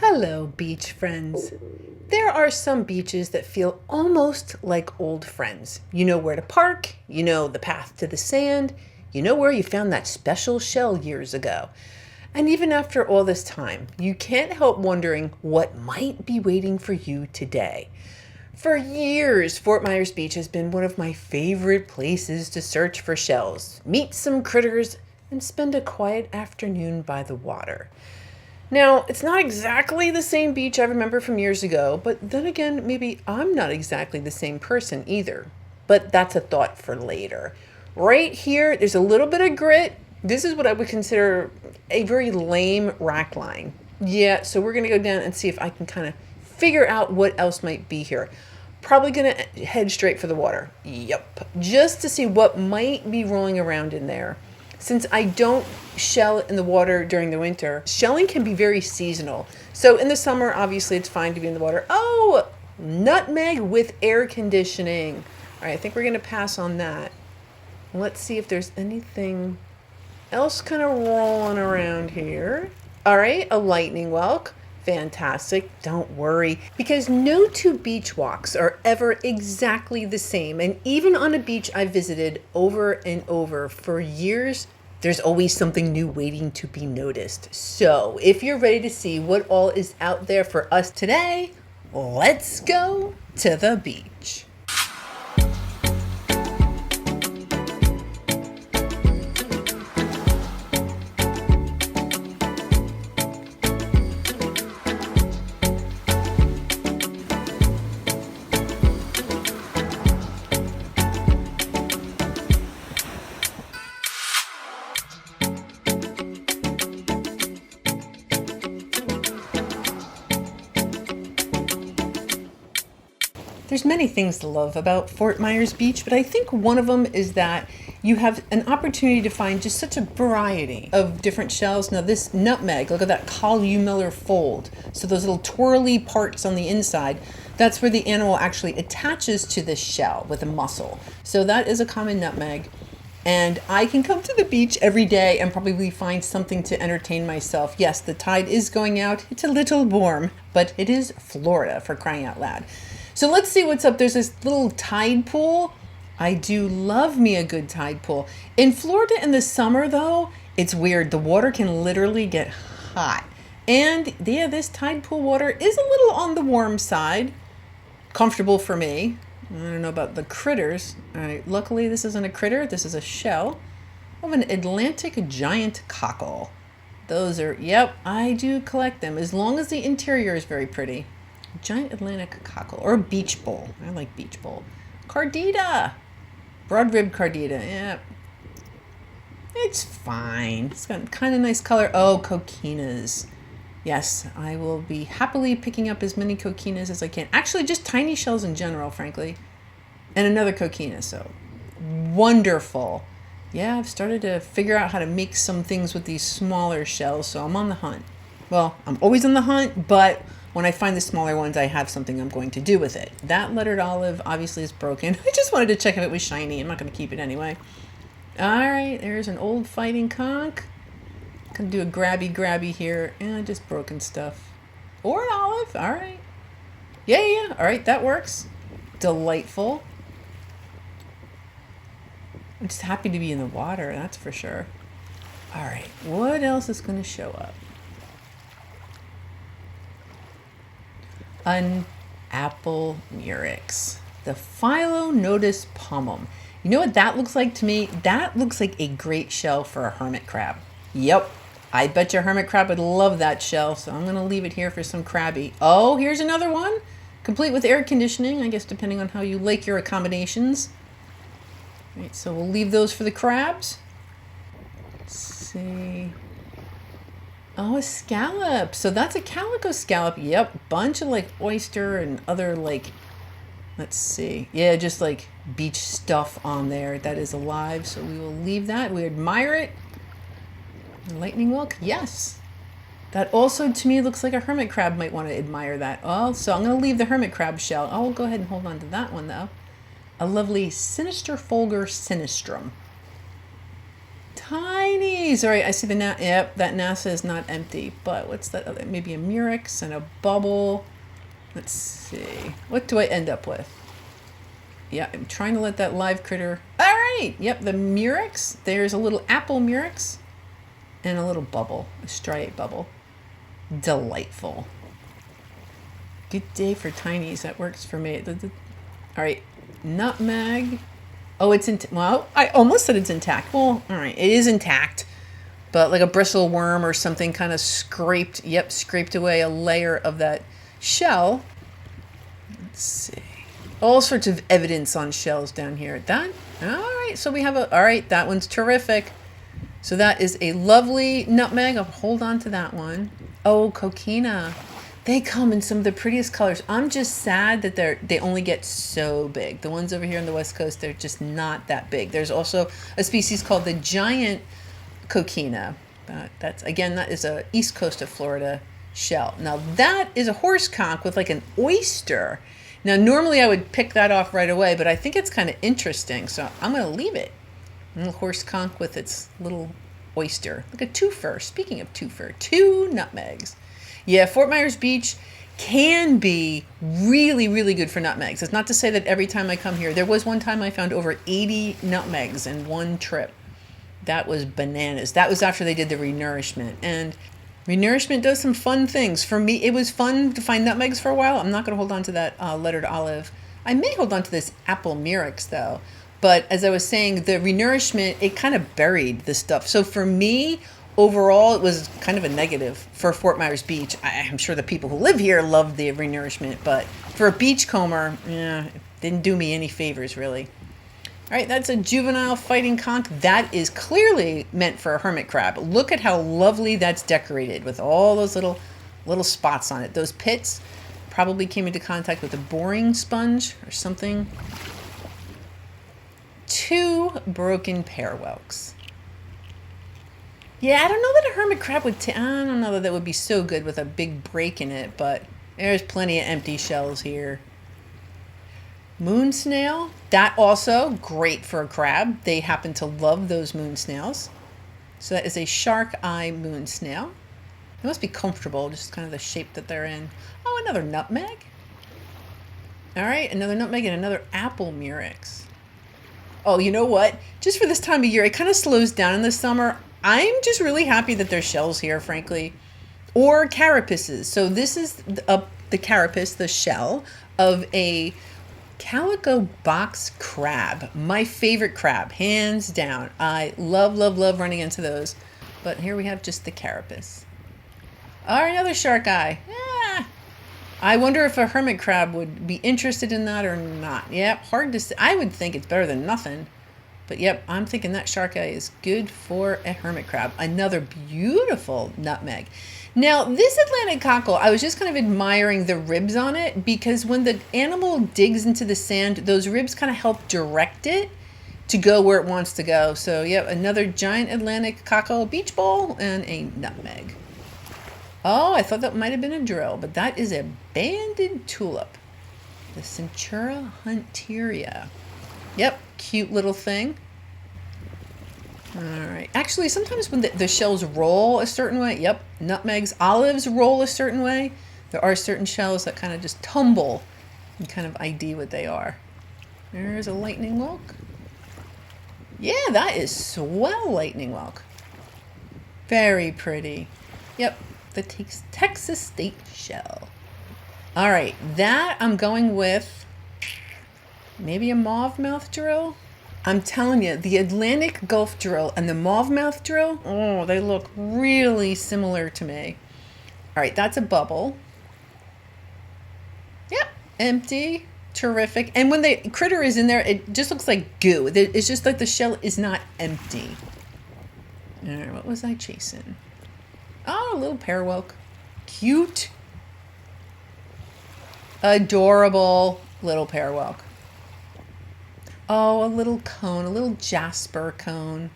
Hello, beach friends. There are some beaches that feel almost like old friends. You know where to park, you know the path to the sand, you know where you found that special shell years ago. And even after all this time, you can't help wondering what might be waiting for you today. For years, Fort Myers Beach has been one of my favorite places to search for shells, meet some critters, and spend a quiet afternoon by the water. Now, it's not exactly the same beach I remember from years ago, but then again, maybe I'm not exactly the same person either. But that's a thought for later. Right here, there's a little bit of grit. This is what I would consider a very lame rack line. Yeah, so we're going to go down and see if I can kind of figure out what else might be here. Probably going to head straight for the water. Yep. Just to see what might be rolling around in there. Since I don't shell in the water during the winter, shelling can be very seasonal. So in the summer, obviously, it's fine to be in the water. Oh, nutmeg with air conditioning. All right, I think we're going to pass on that. Let's see if there's anything else kind of rolling around here. All right, a lightning whelk. Fantastic. Don't worry, because no two beach walks are ever exactly the same. And even on a beach I visited over and over for years, there's always something new waiting to be noticed. So if you're ready to see what all is out there for us today, let's go to the beach. There's many things to love about Fort Myers Beach, but I think one of them is that you have an opportunity to find just such a variety of different shells. Now this nutmeg, look at that columnar fold. So those little twirly parts on the inside, that's where the animal actually attaches to the shell with a muscle. So that is a common nutmeg. And I can come to the beach every day and probably find something to entertain myself. Yes, the tide is going out. It's a little warm, but it is Florida, for crying out loud. So let's see what's up. There's this little tide pool. I do love me a good tide pool. In Florida in the summer, though, it's weird. The water can literally get hot. And yeah, this tide pool water is a little on the warm side. Comfortable for me. I don't know about the critters. All right, luckily this isn't a critter. This is a shell of an Atlantic giant cockle. Those are, yep, I do collect them as long as the interior is very pretty. Giant Atlantic cockle or beach bowl. I like beach bowl. Cardita. Broad rib cardita. Yeah. It's fine. It's got kind of nice color. Oh, coquinas. Yes, I will be happily picking up as many coquinas as I can. Actually, just tiny shells in general, frankly. And another coquina, so wonderful. Yeah, I've started to figure out how to make some things with these smaller shells, so I'm on the hunt. Well, I'm always on the hunt, but when I find the smaller ones, I have something I'm going to do with it. That lettered olive obviously is broken. I just wanted to check if it was shiny. I'm not going to keep it anyway. All right, there's an old fighting conch. Gonna do a grabby here. And just broken stuff. Or an olive. All right. Yeah. All right, that works. Delightful. I'm just happy to be in the water, that's for sure. All right, what else is going to show up? An apple murex. The Philonodus pomum. You know what that looks like to me? That looks like a great shell for a hermit crab. Yep, I bet your hermit crab would love that shell, so I'm going to leave it here for some crabby. Oh, here's another one, complete with air conditioning, I guess depending on how you like your accommodations. All right, so we'll leave those for the crabs. Let's see. Oh, a scallop. So that's a calico scallop. Yep, bunch of like oyster and other like, let's see. Yeah, just like beach stuff on there that is alive. So we will leave that. We admire it. Lightning whelk, yes. That also to me looks like a hermit crab might want to admire that. Oh, so I'm going to leave the hermit crab shell. I'll go ahead and hold on to that one though. A lovely sinister folger sinistrum. Tiny tinies. All right, I see the yep, that NASA is not empty. But what's that other? Maybe a murex and a bubble. Let's see. What do I end up with? Yeah, I'm trying to let that live critter. All right. Yep, the murex. There's a little apple murex and a little bubble, a striate bubble. Delightful. Good day for tinies. That works for me. All right, nutmeg. Oh, it's well, I almost said it's intact. Well, all right, it is intact, but like a bristle worm or something kind of scraped. Yep, scraped away a layer of that shell. Let's see. All sorts of evidence on shells down here. That, all right, so we have all right, that one's terrific. So that is a lovely nutmeg. I'll hold on to that one. Oh, coquina. They come in some of the prettiest colors. I'm just sad that they only get so big. The ones over here on the West Coast, they're just not that big. There's also a species called the giant coquina. That is a East Coast of Florida shell. Now that is a horse conch with like an oyster. Now, normally I would pick that off right away, but I think it's kind of interesting, so I'm going to leave it. A little horse conch with its little oyster. Like a twofer. Speaking of twofer, 2 nutmegs. Yeah, Fort Myers Beach can be really, really good for nutmegs. It's not to say that every time I come here. There was one time I found over 80 nutmegs in one trip. That was bananas. That was after they did the renourishment. And renourishment does some fun things. For me, it was fun to find nutmegs for a while. I'm not going to hold on to that lettered olive. I may hold on to this apple murex, though. But as I was saying, the renourishment, it kind of buried the stuff. So for me, overall, it was kind of a negative for Fort Myers Beach. I'm sure the people who live here love the renourishment. But for a beachcomber, yeah, it didn't do me any favors, really. All right, that's a juvenile fighting conch. That is clearly meant for a hermit crab. Look at how lovely that's decorated with all those little spots on it. Those pits probably came into contact with a boring sponge or something. 2 broken pear whelks. Yeah, I don't know that a hermit crab would. I don't know that that would be so good with a big break in it, but there's plenty of empty shells here. Moon snail, that also great for a crab. They happen to love those moon snails. So that is a shark eye moon snail. They must be comfortable, just kind of the shape that they're in. Oh, another nutmeg. All right, another nutmeg and another apple murex. Oh, you know what? Just for this time of year, it kind of slows down in the summer. I'm just really happy that there's shells here, frankly. Or carapaces. So this is the carapace, the shell of a calico box crab. My favorite crab, hands down. I love, love, love running into those. But here we have just the carapace. Or another shark eye. I wonder if a hermit crab would be interested in that or not. Yep, hard to say. I would think it's better than nothing. But yep, I'm thinking that shark eye is good for a hermit crab. Another beautiful nutmeg. Now, this Atlantic cockle, I was just kind of admiring the ribs on it because when the animal digs into the sand, those ribs kind of help direct it to go where it wants to go. So yep, another giant Atlantic cockle beach bowl and a nutmeg. Oh, I thought that might have been a drill, but that is a banded tulip. The Centura hunteria. Yep, cute little thing. All right. Actually, sometimes when the shells roll a certain way, yep, nutmegs, olives roll a certain way. There are certain shells that kind of just tumble and kind of ID what they are. There's a lightning whelk. Yeah, that is swell lightning whelk. Very pretty. Yep. The Texas State Shell. All right, that I'm going with maybe a mauve mouth drill. I'm telling you, the Atlantic Gulf drill and the mauve mouth drill, oh, they look really similar to me. All right, that's a bubble. Yep, empty, terrific. And when the critter is in there, it just looks like goo. It's just like the shell is not empty. All right, what was I chasing? Oh, a little pear whelk. Cute. Adorable little pear whelk. Oh, a little cone, a little jasper cone.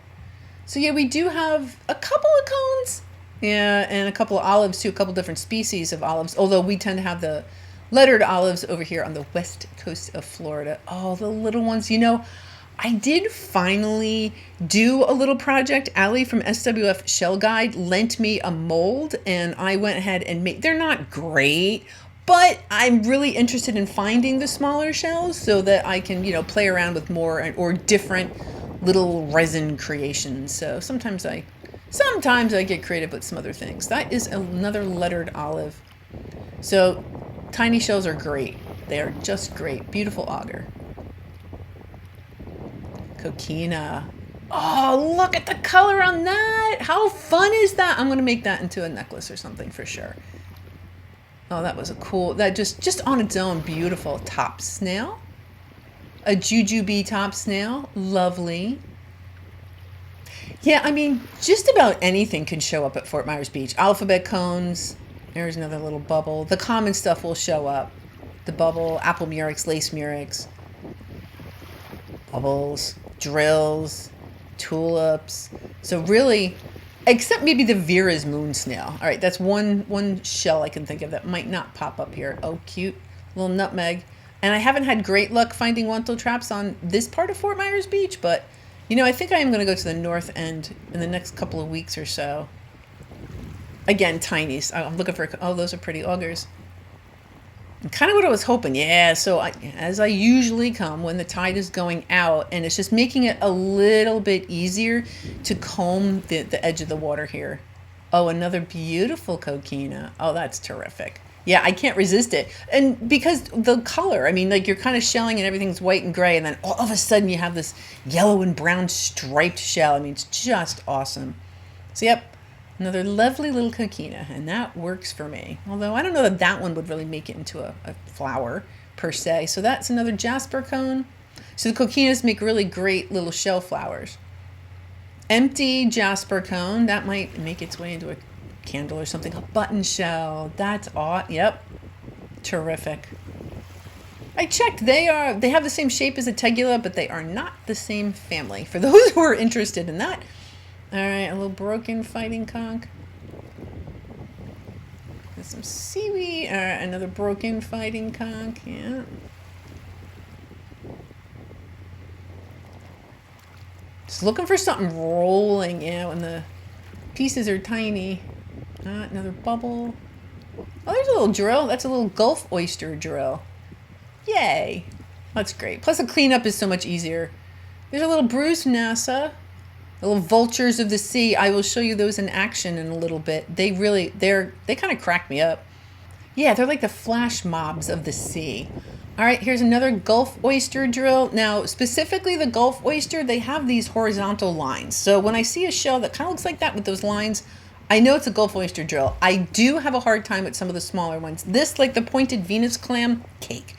So yeah, we do have a couple of cones. Yeah, and a couple of olives too, a couple different species of olives. Although we tend to have the lettered olives over here on the west coast of Florida. Oh, the little ones. You know, I did finally do a little project. Allie from SWF Shell Guide lent me a mold, and I went ahead and made, they're not great, but I'm really interested in finding the smaller shells so that I can, you know, play around with more or different little resin creations. So sometimes I get creative with some other things. That is another lettered olive. So tiny shells are great. They are just great. Beautiful auger. Coquina. Oh, look at the color on that. How fun is that? I'm going to make that into a necklace or something for sure. Oh, that was a cool, that just on its own, beautiful. Top snail. A jujube top snail. Lovely. Yeah, I mean, just about anything can show up at Fort Myers Beach. Alphabet cones. There's another little bubble. The common stuff will show up. The bubble, apple murex, lace murex. Bubbles, drills, tulips. So really, except maybe the Vera's moon snail. All right, that's one shell I can think of that might not pop up here. Oh, cute. Little nutmeg. And I haven't had great luck finding Wentzel traps on this part of Fort Myers Beach, but, you know, I think I am going to go to the north end in the next couple of weeks or so. Again, tinies. I'm looking for, oh, those are pretty augers. Kind of what I was hoping. Yeah, so as I usually come when the tide is going out, and it's just making it a little bit easier to comb the edge of the water here. Oh, another beautiful coquina. Oh, that's terrific. Yeah, I can't resist it. And because the color, I mean, like you're kind of shelling and everything's white and gray, and then all of a sudden you have this yellow and brown striped shell. I mean, it's just awesome. So, yep. Another lovely little coquina, and that works for me. Although I don't know that that one would really make it into a flower per se. So that's another jasper cone. So the coquinas make really great little shell flowers. Empty jasper cone, that might make its way into a candle or something. A button shell, that's awesome. Yep, terrific. I checked, they have the same shape as a tegula, but they are not the same family. For those who are interested in that. All right, a little broken fighting conch. There's some seaweed. All right, another broken fighting conch. Yeah. Just looking for something rolling. Yeah, when the pieces are tiny. Another bubble. Oh, there's a little drill. That's a little Gulf oyster drill. Yay. That's great. Plus the cleanup is so much easier. There's a little bruised NASA. The little vultures of the sea. I will show you those in action in a little bit. They kind of crack me up. Yeah, they're like the flash mobs of the sea. All right, here's another Gulf oyster drill. Now, specifically the Gulf oyster, they have these horizontal lines. So when I see a shell that kind of looks like that with those lines, I know it's a Gulf oyster drill. I do have a hard time with some of the smaller ones. This, like the pointed Venus clam, cake.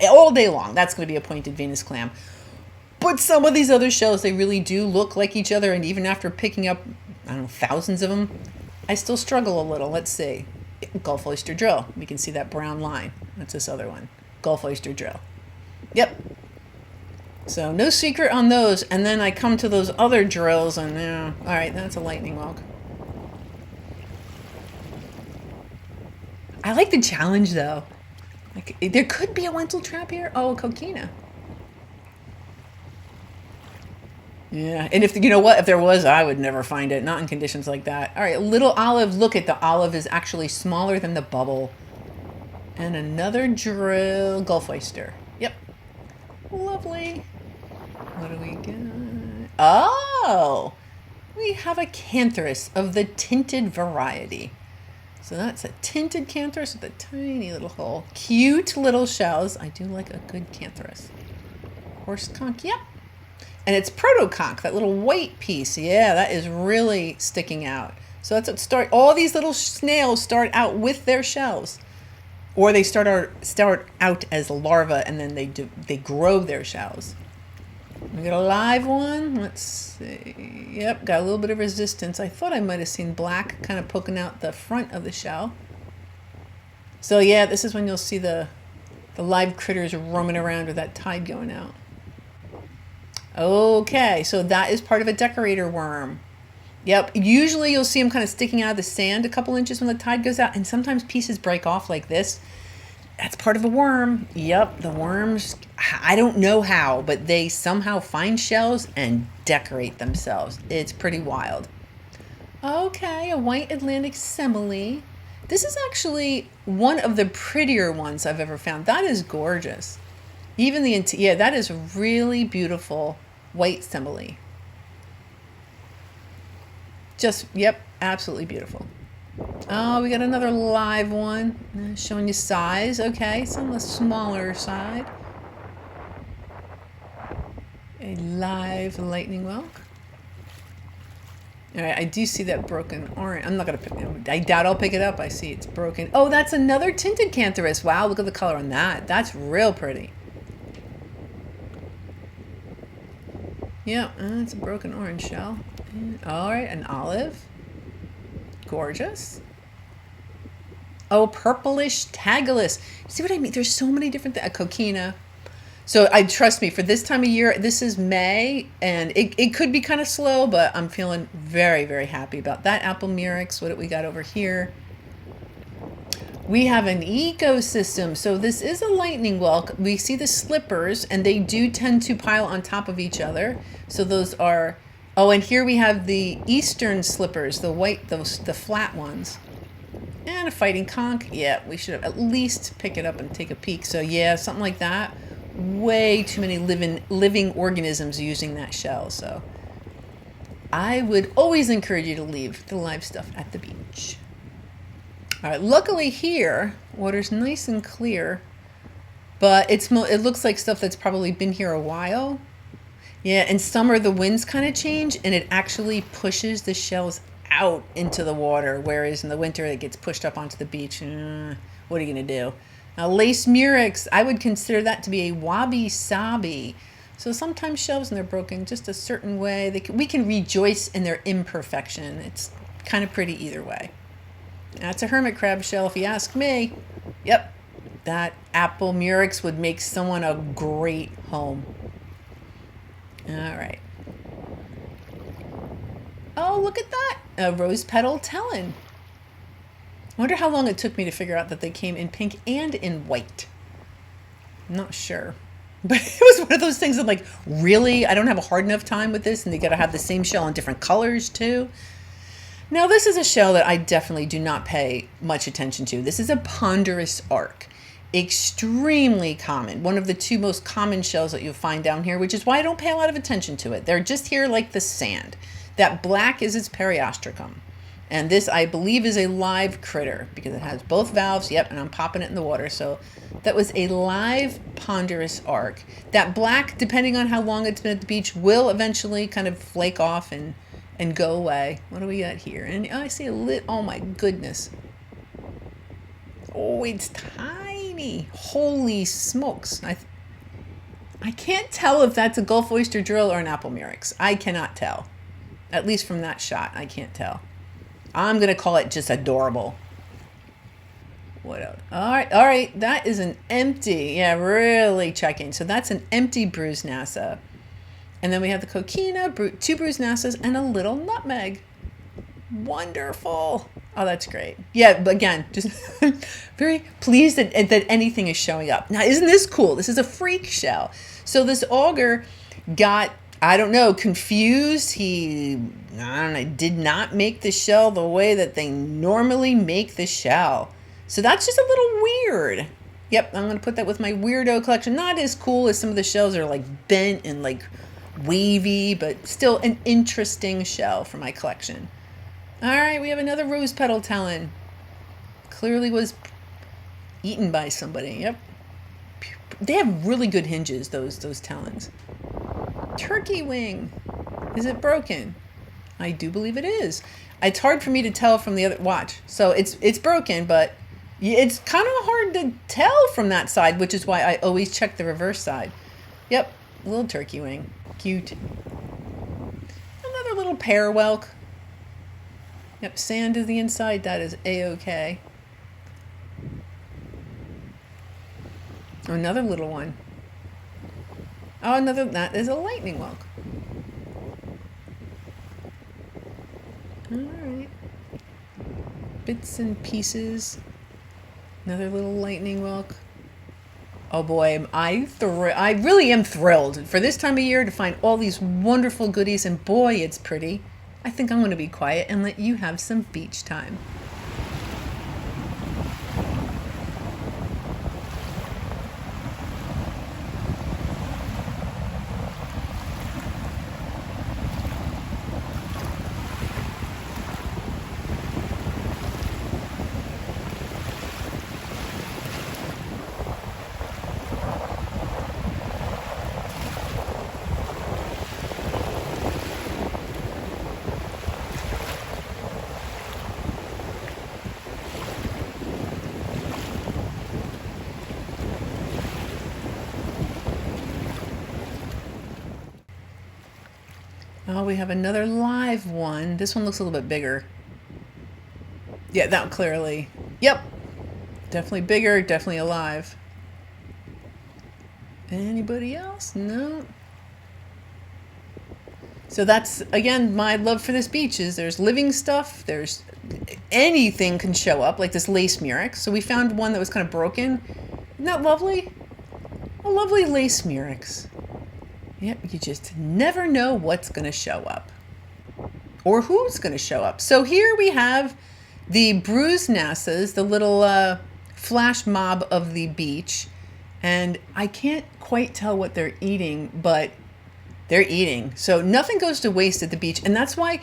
All day long, that's going to be a pointed Venus clam. But some of these other shells, they really do look like each other. And even after picking up, I don't know, thousands of them, I still struggle a little. Let's see. Gulf oyster drill. We can see that brown line. That's this other one. Gulf oyster drill. Yep. So no secret on those. And then I come to those other drills and all right, that's a lightning log. I like the challenge though. Like there could be a Wentzel trap here. Oh, a coquina. Yeah, and if you know what, if there was, I would never find it. Not in conditions like that. All right, little olive. Look at the olive is actually smaller than the bubble. And another drill, Gulf oyster. Yep, lovely. What do we get? Oh, we have a cantharus of the tinted variety. So that's a tinted cantharus with a tiny little hole. Cute little shells. I do like a good cantharus. Horse conch. Yep. And it's protoconch, that little white piece. Yeah, that is really sticking out. So that's what all these little snails start out with their shells. Or they start out as a larva and then they grow their shells. We got a live one. Let's see. Yep, got a little bit of resistance. I thought I might have seen black kind of poking out the front of the shell. So yeah, this is when you'll see the live critters roaming around with that tide going out. Okay, so that is part of a decorator worm. Yep, usually you'll see them kind of sticking out of the sand a couple inches when the tide goes out, and sometimes pieces break off like this. That's part of a worm. Yep, the worms, I don't know how, but they somehow find shells and decorate themselves. It's pretty wild. Okay, a white Atlantic simile. This is actually one of the prettier ones I've ever found. That is gorgeous. Even the, yeah, that is really beautiful white simile. Just, yep, absolutely beautiful. Oh, we got another live one showing you size. Okay, it's on the smaller side. A live lightning whelk. All right, I do see that broken orange. I'm not going to pick it. I doubt I'll pick it up. I see it's broken. Oh, that's another tinted cantharus. Wow, look at the color on that. That's real pretty. Yeah, it's a broken orange shell. All right, an olive. Gorgeous. Oh, purplish Tagalus. See what I mean? There's so many different things. A coquina. So I trust me, for this time of year, this is May, and it could be kind of slow, but I'm feeling very, very happy about that. Apple murex. What do we got over here? We have an ecosystem. So this is a lightning whelk. We see the slippers, and they do tend to pile on top of each other. So those are, oh, and here we have the eastern slippers, the white, the flat ones. And a fighting conch. Yeah, we should have at least pick it up and take a peek. So yeah, something like that. Way too many living organisms using that shell. So I would always encourage you to leave the live stuff at the beach. All right, luckily here, water's nice and clear, but it looks like stuff that's probably been here a while. Yeah, in summer the winds kind of change and it actually pushes the shells out into the water, whereas in the winter it gets pushed up onto the beach. What are you going to do? Now, lace murex, I would consider that to be a wabi-sabi. So sometimes shells, when they're broken just a certain way, we can rejoice in their imperfection. It's kind of pretty either way. That's a hermit crab shell, if you ask me. Yep, that apple murex would make someone a great home. All right. Oh, look at that. A rose petal telin. I wonder how long it took me to figure out that they came in pink and in white. I'm not sure. But it was one of those things that, like, really? I don't have a hard enough time with this, and they got to have the same shell in different colors, too. Now, this is a shell that I definitely do not pay much attention to. This is a ponderous arc. Extremely common. One of the two most common shells that you'll find down here, which is why I don't pay a lot of attention to it. They're just here like the sand. That black is its periostracum. And this, I believe, is a live critter because it has both valves. Yep, and I'm popping it in the water. So that was a live ponderous arc. That black, depending on how long it's been at the beach, will eventually kind of flake off and go away. What do we got here? And I see a lit. Oh, my goodness. Oh, it's tiny. Holy smokes. I can't tell if that's a Gulf oyster drill or an apple murex. I cannot tell. At least from that shot, I can't tell. I'm going to call it just adorable. What else? All right. That is an empty. Yeah, really checking. So that's an empty bruised nassa. And then we have the coquina, two bruised nassas, and a little nutmeg. Wonderful. Oh, that's great. Yeah, but again, just very pleased that anything is showing up. Now, isn't this cool? This is a freak shell. So this auger got, I don't know, confused. He, I don't know, did not make the shell the way that they normally make the shell. So that's just a little weird. Yep, I'm going to put that with my weirdo collection. Not as cool as some of the shells are like bent and like wavy, but still an interesting shell for my collection. All right, we have another rose petal talon. Clearly was eaten by somebody. Yep. They have really good hinges, those talons. Turkey wing. Is it broken? I do believe it is. It's hard for me to tell from the other. Watch. So it's broken, but it's kind of hard to tell from that side, which is why I always check the reverse side. Yep, little turkey wing. Cute. Another little pear whelk. Yep, sand to the inside. That is A-okay. Another little one. Oh, that is a lightning whelk. All right. Bits and pieces. Another little lightning whelk. Oh boy, I really am thrilled for this time of year to find all these wonderful goodies, and boy, it's pretty. I think I'm going to be quiet and let you have some beach time. Oh, we have another live one. This one looks a little bit bigger. Yeah, that clearly. Yep. Definitely bigger, definitely alive. Anybody else? No. So that's, again, my love for this beach is there's living stuff, there's anything can show up, like this lace murex. So we found one that was kind of broken. Isn't that lovely? A lovely lace murex. Yep, you just never know what's going to show up or who's going to show up. So here we have the bruised nasas, the little flash mob of the beach. And I can't quite tell what they're eating, but they're eating. So nothing goes to waste at the beach. And that's why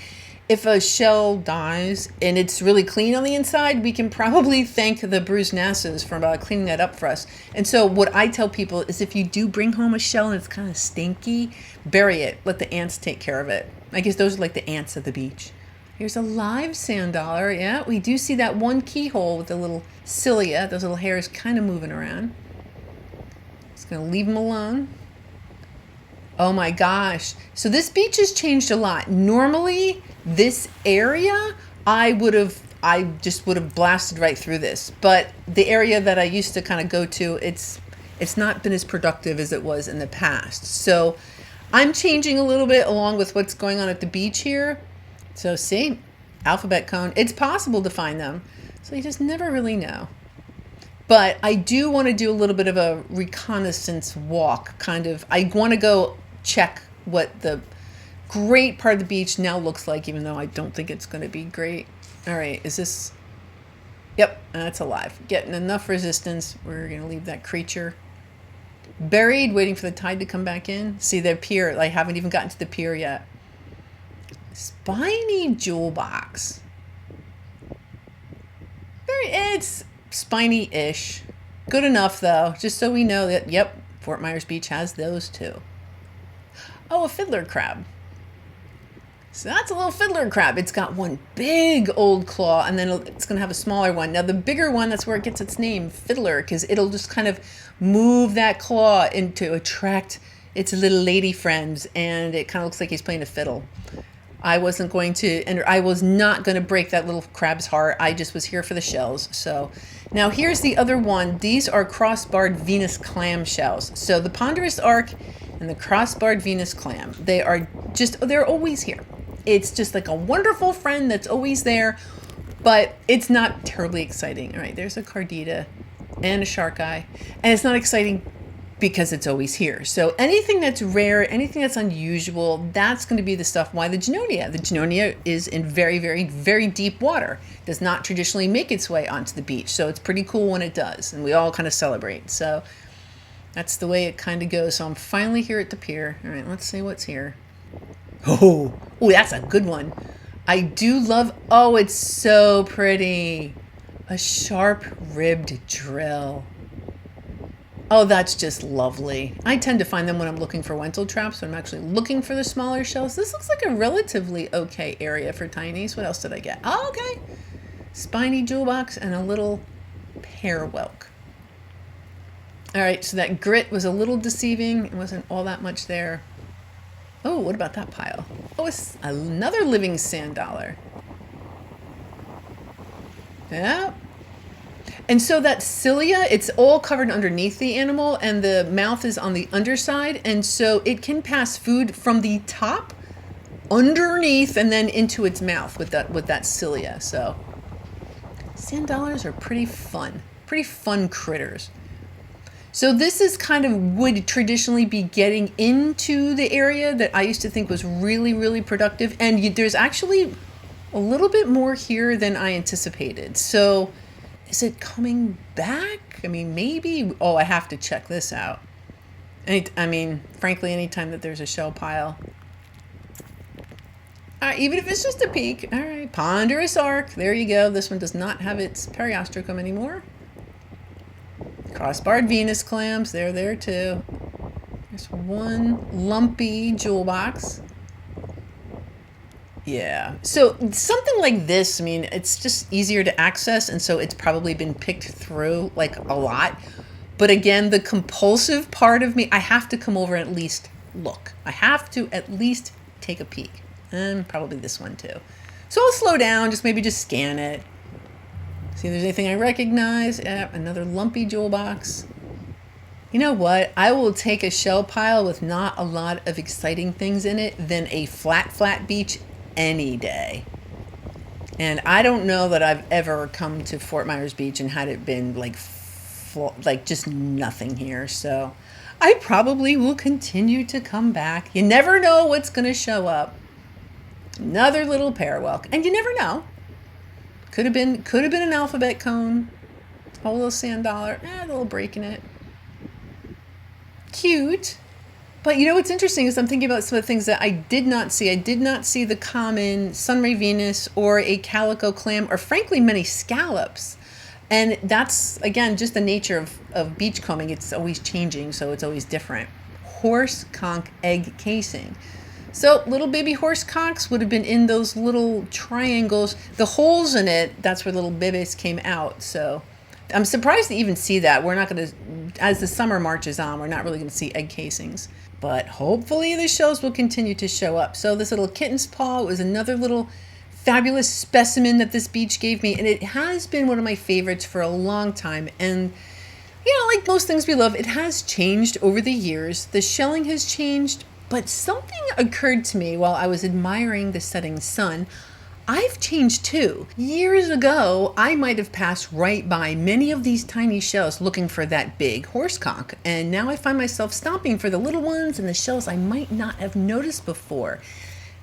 if a shell dies and it's really clean on the inside, we can probably thank the bruised nasas for cleaning that up for us. And so what I tell people is if you do bring home a shell and it's kind of stinky, bury it. Let the ants take care of it. I guess those are like the ants of the beach. Here's a live sand dollar. Yeah, we do see that one keyhole with the little cilia, those little hairs kind of moving around. Just going to leave them alone. Oh my gosh. So this beach has changed a lot. Normally, this area, I just would have blasted right through this. But the area that I used to kind of go to, it's not been as productive as it was in the past. So I'm changing a little bit along with what's going on at the beach here. So see, alphabet cone. It's possible to find them. So you just never really know. But I do want to do a little bit of a reconnaissance walk, kind of. I want to go check what the great part of the beach now looks like, even though I don't think it's going to be great. All right, is this? Yep, that's alive. Getting enough resistance. We're going to leave that creature buried, waiting for the tide to come back in. See the pier. I haven't even gotten to the pier yet. Spiny jewel box. It's spiny-ish. Good enough, though, just so we know that, yep, Fort Myers Beach has those too. Oh, a fiddler crab. So that's a little fiddler crab. It's got one big old claw, and then it's going to have a smaller one. Now, the bigger one, that's where it gets its name, fiddler, because it'll just kind of move that claw in to attract its little lady friends, and it kind of looks like he's playing a fiddle. I was not going to break that little crab's heart. I just was here for the shells. So now here's the other one. These are crossbarred Venus clam shells. So the ponderous arc and the crossbarred Venus clam, they're always here. It's just like a wonderful friend that's always there, but it's not terribly exciting. All right, there's a cardita and a shark eye, and it's not exciting because it's always here. So anything that's rare, anything that's unusual, that's going to be the stuff. Why the Junonia? The Junonia is in very, very, very deep water. Does not traditionally make its way onto the beach. So it's pretty cool when it does. And we all kind of celebrate. So that's the way it kind of goes. So I'm finally here at the pier. All right, let's see what's here. Oh, that's a good one. I do love, it's so pretty. A sharp ribbed drill. Oh, that's just lovely. I tend to find them when I'm looking for Wentel traps, when I'm actually looking for the smaller shells. This looks like a relatively okay area for tinies. What else did I get? Oh, okay. Spiny jewel box and a little pear whelk. All right, so that grit was a little deceiving. It wasn't all that much there. Oh, what about that pile? Oh, it's another living sand dollar. Yeah. And so that cilia, it's all covered underneath the animal, and the mouth is on the underside, and so it can pass food from the top underneath and then into its mouth with that cilia. So sand dollars are pretty fun. pretty fun critters. So this is kind of would traditionally be getting into the area that I used to think was really, really productive. And there's actually a little bit more here than I anticipated. So is it coming back? I mean, maybe. Oh, I have to check this out. Frankly, anytime that there's a shell pile, even if it's just a peek. All right, ponderous arc. There you go. This one does not have its periostracum anymore. Crossbarred Venus clams. They're there too. There's one lumpy jewel box. Yeah. So something like this, I mean, it's just easier to access, and so it's probably been picked through like a lot. But again, the compulsive part of me, I have to come over and at least look. I have to at least take a peek. And probably this one too. So I'll slow down, maybe just scan it. See if there's anything I recognize. Another lumpy jewel box. You know what? I will take a shell pile with not a lot of exciting things in it than a flat beach any day. And I don't know that I've ever come to Fort Myers Beach and had it been like just nothing here. So I probably will continue to come back. You never know what's going to show up. Another little parwelk, and you never know. Could have been an alphabet cone. A little sand dollar. A little break in it. Cute. But you know what's interesting is I'm thinking about some of the things that I did not see. I did not see the common sunray Venus or a calico clam, or frankly many scallops. And that's, again, just the nature of beachcombing. It's always changing, so it's always different. Horse conch egg casing. So little baby horse conchs would have been in those little triangles. The holes in it, that's where little bebes came out. So I'm surprised to even see that. We're not going to, as the summer marches on, we're not really going to see egg casings. But hopefully the shells will continue to show up. So this little kitten's paw was another little fabulous specimen that this beach gave me, and it has been one of my favorites for a long time. And like most things we love, it has changed over the years. The shelling has changed, but something occurred to me while I was admiring the setting sun. I've changed too. Years ago, I might have passed right by many of these tiny shells looking for that big horse conch, and now I find myself stopping for the little ones and the shells I might not have noticed before.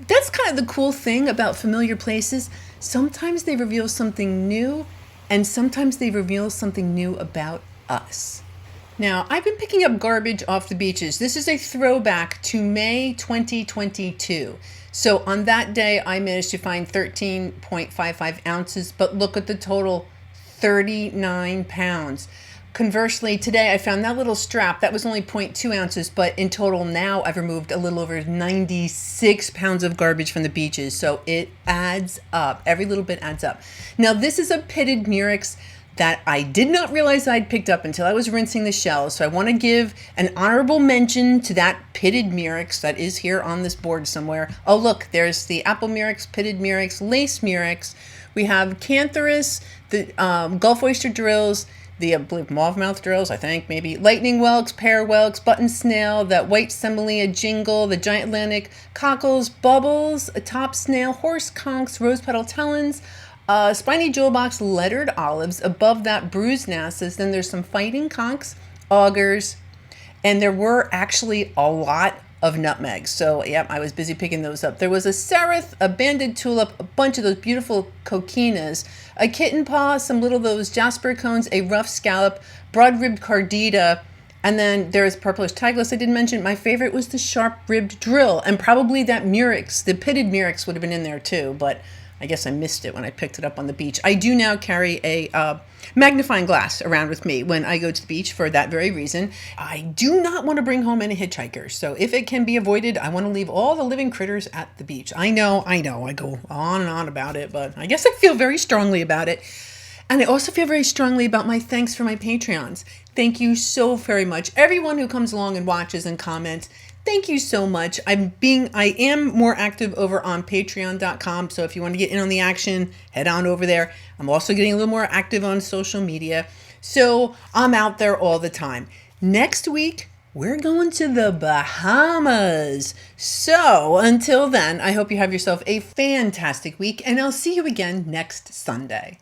That's kind of the cool thing about familiar places. Sometimes they reveal something new, and sometimes they reveal something new about us. Now, I've been picking up garbage off the beaches. This is a throwback to May 2022. So on that day, I managed to find 13.55 ounces, but look at the total, 39 pounds. Conversely, today I found that little strap. That was only 0.2 ounces, but in total now I've removed a little over 96 pounds of garbage from the beaches. So it adds up. Every little bit adds up. Now, this is a pitted murex that I did not realize I'd picked up until I was rinsing the shells. So I want to give an honorable mention to that pitted murex that is here on this board somewhere. Oh, look, there's the apple murex, pitted murex, lace murex. We have cantharus, the Gulf oyster drills, the mauve mouth drills, I think, maybe, lightning whelks, pear whelks, button snail, that white semilia jingle, the giant Atlantic cockles, bubbles, a top snail, horse conchs, rose petal talons, spiny jewel box, lettered olives, above that bruised nasses. Then there's some fighting conchs, augers, and there were actually a lot of nutmegs. So yeah, I was busy picking those up. There was a seraph, a banded tulip, a bunch of those beautiful coquinas, a kitten paw, some little those jasper cones, a rough scallop, broad-ribbed cardita, and then there's purplish tigeless I didn't mention. My favorite was the sharp-ribbed drill, and probably that murex, the pitted murex would have been in there too, but I guess I missed it when I picked it up on the beach. I do now carry a magnifying glass around with me when I go to the beach for that very reason. I do not want to bring home any hitchhikers. So if it can be avoided, I want to leave all the living critters at the beach. I know. I go on and on about it, but I guess I feel very strongly about it. And I also feel very strongly about my thanks for my Patreons. Thank you so very much. Everyone who comes along and watches and comments, thank you so much. I am more active over on patreon.com. So if you want to get in on the action, head on over there. I'm also getting a little more active on social media. So I'm out there all the time. Next week, we're going to the Bahamas. So until then, I hope you have yourself a fantastic week, and I'll see you again next Sunday.